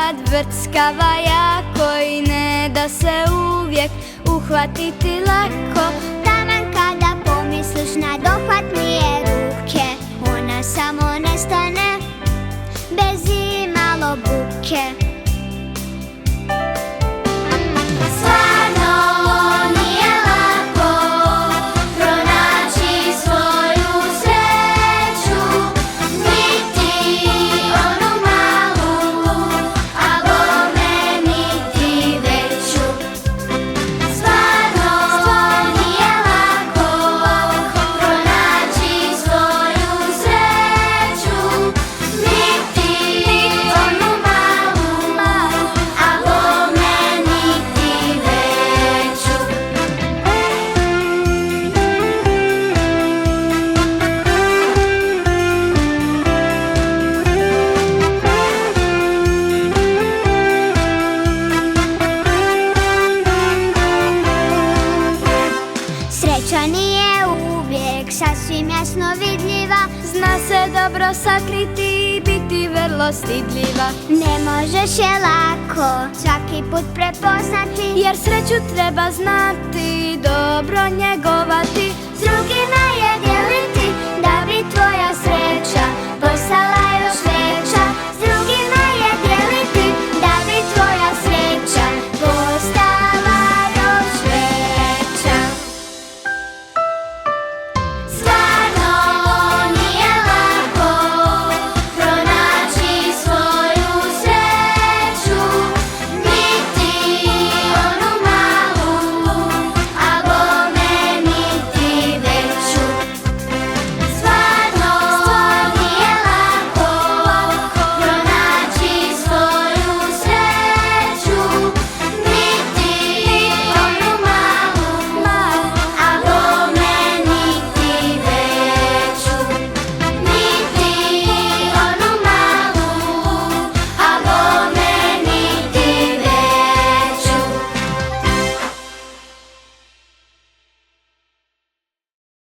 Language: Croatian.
kad vrckava jako i ne da se uvijek uhvatiti lako. Taman kada pomisliš na dohvatnije ruke, ona samo nestane bez imalo buke. Stvarno nije lako pronaći svoju sreću, niti onu malu, a bome niti veću. Stvarno nije lako pronaći svoju sreću, niti onu malu, a bome niti veću. Sreća nije uvijek sasvim jasno vidljiva, Zna se dobro sakriti i biti vrlo stidljiva. ne možeš je lako svaki put prepoznati. Jer sreću treba znati, dobro njegovati.